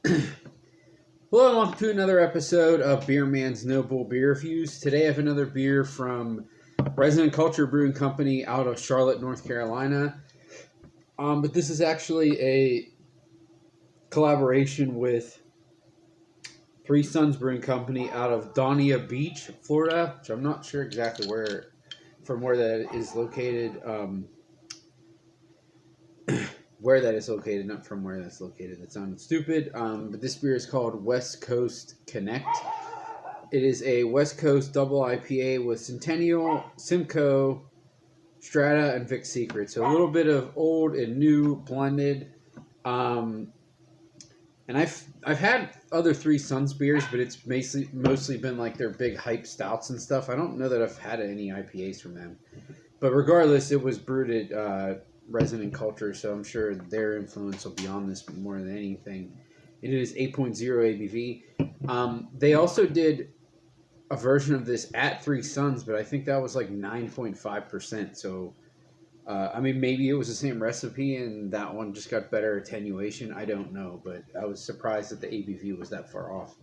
Hello and welcome to another episode of Beer Man's Noble Beer Reviews. Today I have another beer from Resonant Culture Brewing Company out of Charlotte, North Carolina. But this is actually a collaboration with Three Sons Brewing Company out of Dania Beach, Florida, which I'm not sure exactly where that is located. Where that is located, not from where that's located. That sounded stupid. But this beer is called West Coast Connect. It is a West Coast double IPA with Centennial, Simcoe, Strata, and Vic Secret. So a little bit of old and new blended. Um, and I've had other Three Sons beers, but it's mostly been like their big hype stouts and stuff. I don't know that I've had any IPAs from them. But regardless, it was brewed at Resonant Culture, so I'm sure their influence will be on this more than anything. It is 8.0 ABV. They also did a version of this at Three Sons, but I think that was like 9.5%. So, I mean, maybe it was the same recipe and that one just got better attenuation. I don't know, but I was surprised that the ABV was that far off.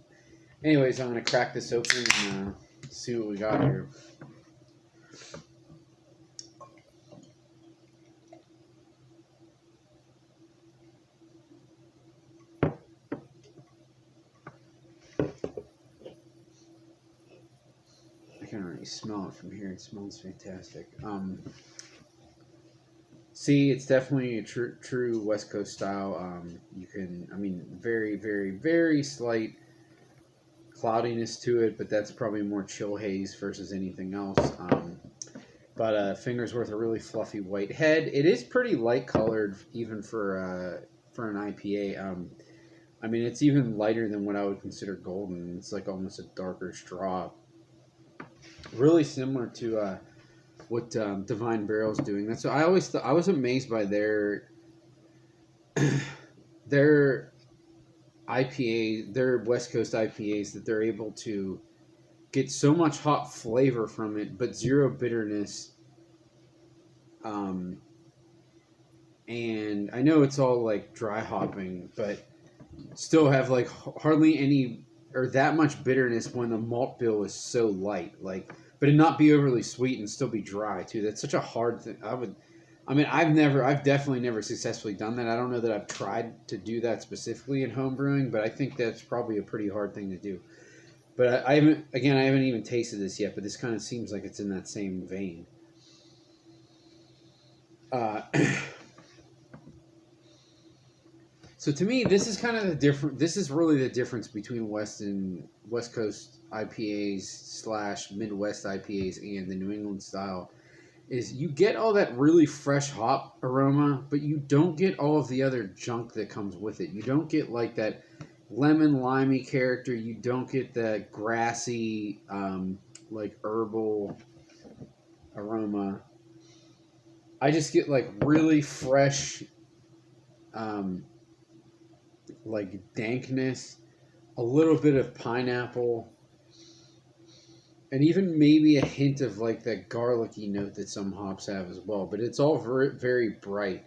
Anyways, I'm going to crack this open and see what we got here. I can already smell it from here. It smells fantastic. See, it's definitely a true West Coast style. You can, I mean, very, very, very slight cloudiness to it, but that's probably more chill haze versus anything else. But fingers worth a really fluffy white head. It is pretty light colored, even for an IPA. I mean, it's even lighter than what I would consider golden. It's like almost a darker straw. Really similar to what Divine Barrel's doing. That's what I always thought. I was amazed by their IPA, their West Coast IPAs, that they're able to get so much hot flavor from it, but zero bitterness. Um, and I know it's all like dry hopping, but still have like hardly any or that much bitterness when the malt bill is so light. Like, but it not be overly sweet and still be dry too. That's such a hard thing. I've definitely never successfully done that. I don't know that I've tried to do that specifically in home brewing, but I think that's probably a pretty hard thing to do. But I haven't, again, I haven't even tasted this yet, but this kind of seems like it's in that same vein. Uh, So to me, this is kind of the different. This is really the difference between West Coast IPAs slash Midwest IPAs and the New England style. Is you get all that really fresh hop aroma, but you don't get all of the other junk that comes with it. You don't get like that lemon limey character. You don't get that grassy, like herbal aroma. I just get like really fresh, um, like dankness, a little bit of pineapple, and even maybe a hint of like that garlicky note that some hops have as well. But it's all very, very bright.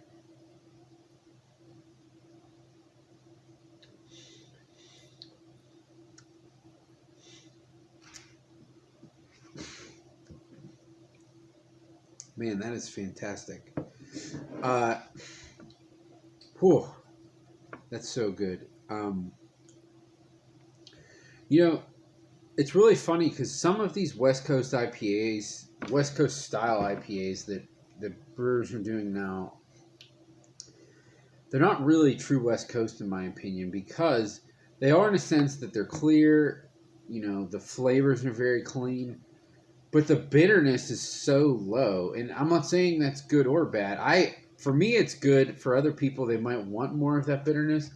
Man, that is fantastic. Uh, whew, that's so good. You know, it's really funny because some of these West Coast IPAs, West Coast style IPAs that the brewers are doing now, they're not really true West Coast in my opinion because they are in a sense that they're clear. You know, the flavors are very clean, but the bitterness is so low. And I'm not saying that's good or bad. For me, it's good. For other people, they might want more of that bitterness.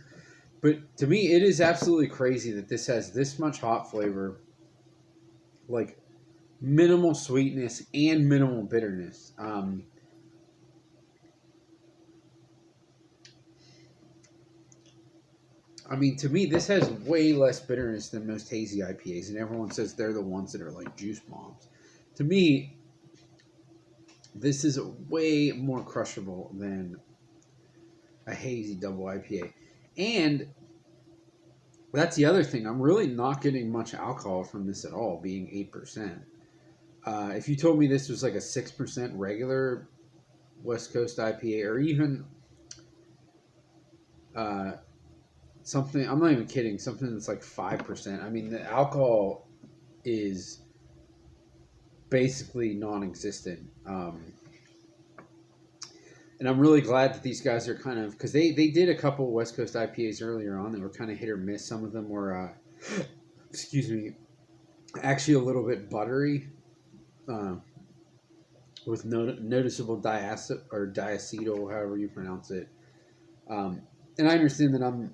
But to me, it is absolutely crazy that this has this much hop flavor, like minimal sweetness and minimal bitterness. I mean, to me, this has way less bitterness than most hazy IPAs, and everyone says they're the ones that are like juice bombs. To me, this is way more crushable than a hazy double IPA. And That's the other thing. I'm really not getting much alcohol from this at all, being 8%. If you told me this was like a 6% regular West Coast IPA, or even uh, something, I'm not even kidding, something that's like 5%. I mean, the alcohol is basically non-existent. And I'm really glad that these guys are kind of, because they did a couple West Coast IPAs earlier on that were kind of hit or miss. Some of them were, excuse me, actually a little bit buttery, uh, with noticeable diacetyl, however you pronounce it. And I understand that I'm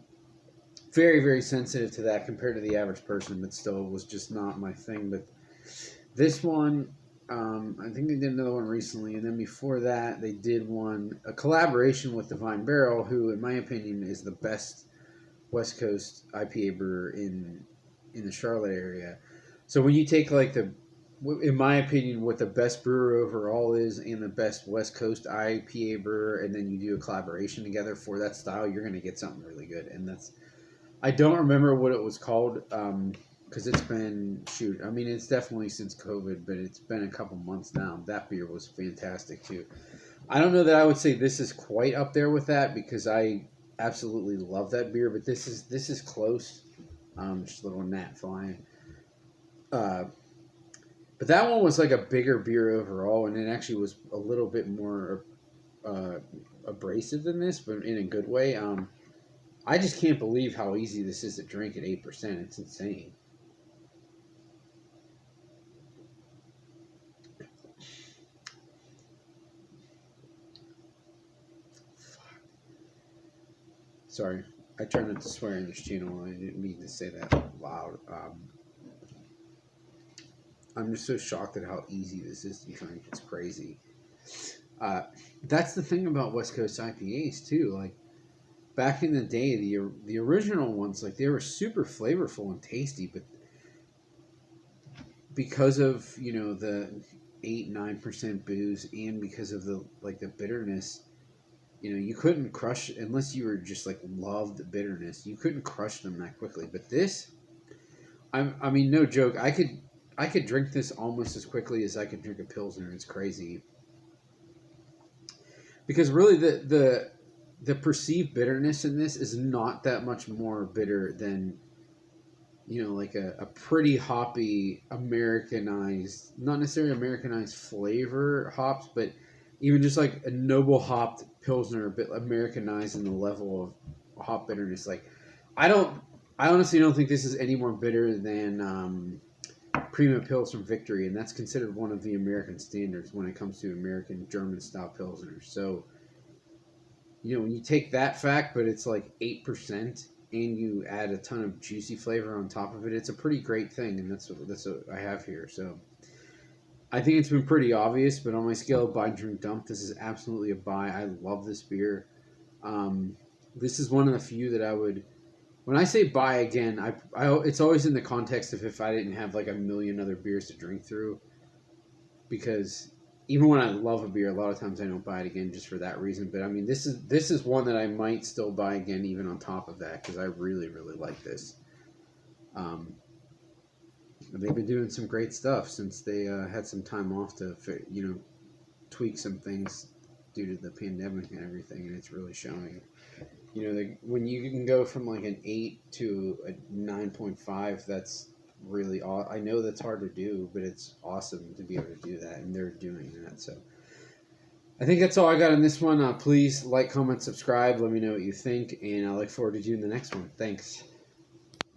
very, very sensitive to that compared to the average person, but still was just not my thing. But this one, I think they did another one recently, and then before that, they did a collaboration with Divine Barrel, who, in my opinion, is the best West Coast IPA brewer in the Charlotte area. So when you take like in my opinion, what the best brewer overall is and the best West Coast IPA brewer, and then you do a collaboration together for that style, you're going to get something really good. And I don't remember what it was called, because it's been, I mean, it's definitely since COVID, but it's been a couple months now. That beer was fantastic too. I don't know that I would say this is quite up there with that, because I absolutely love that beer, but this is close. Just a little gnat flying. But that one was like a bigger beer overall, and it actually was a little bit more abrasive than this, but in a good way. I just can't believe how easy this is to drink at 8%. It's insane. Sorry, I try not to swear in this channel. I didn't mean to say that loud. I'm just so shocked at how easy this is to drink. It's crazy. That's the thing about West Coast IPAs too. Like back in the day, the original ones, like they were super flavorful and tasty, but because of the 8-9% booze, and because of the bitterness, you couldn't crush, unless you were just like loved the bitterness. You couldn't crush them that quickly. But this, I mean, no joke. I could drink this almost as quickly as I could drink a Pilsner. It's crazy. Because really, the perceived bitterness in this is not that much more bitter than like a pretty hoppy Americanized, not necessarily Americanized flavor hops, but even just like a noble hopped Pilsner, a bit Americanized in the level of hop bitterness. Like, I honestly don't think this is any more bitter than Prima Pils from Victory, and that's considered one of the American standards when it comes to American German style Pilsners. So, when you take that fact, but it's like 8%, and you add a ton of juicy flavor on top of it, it's a pretty great thing, and that's what I have here. So I think it's been pretty obvious, but on my scale of buy, drink, dump, this is absolutely a buy. I love this beer. This is one of the few that I would, when I say buy again, it's always in the context of if I didn't have like a million other beers to drink through, because even when I love a beer, a lot of times I don't buy it again just for that reason. But I mean, this is one that I might still buy again, even on top of that, because I really, really like this. They've been doing some great stuff since they had some time off to tweak some things due to the pandemic and everything, and it's really showing. When you can go from like an 8 to a 9.5, that's really I know that's hard to do, but it's awesome to be able to do that, and they're doing that. So I think that's all I got on this one. Please like, comment, subscribe. Let me know what you think, and I look forward to doing the next one. Thanks.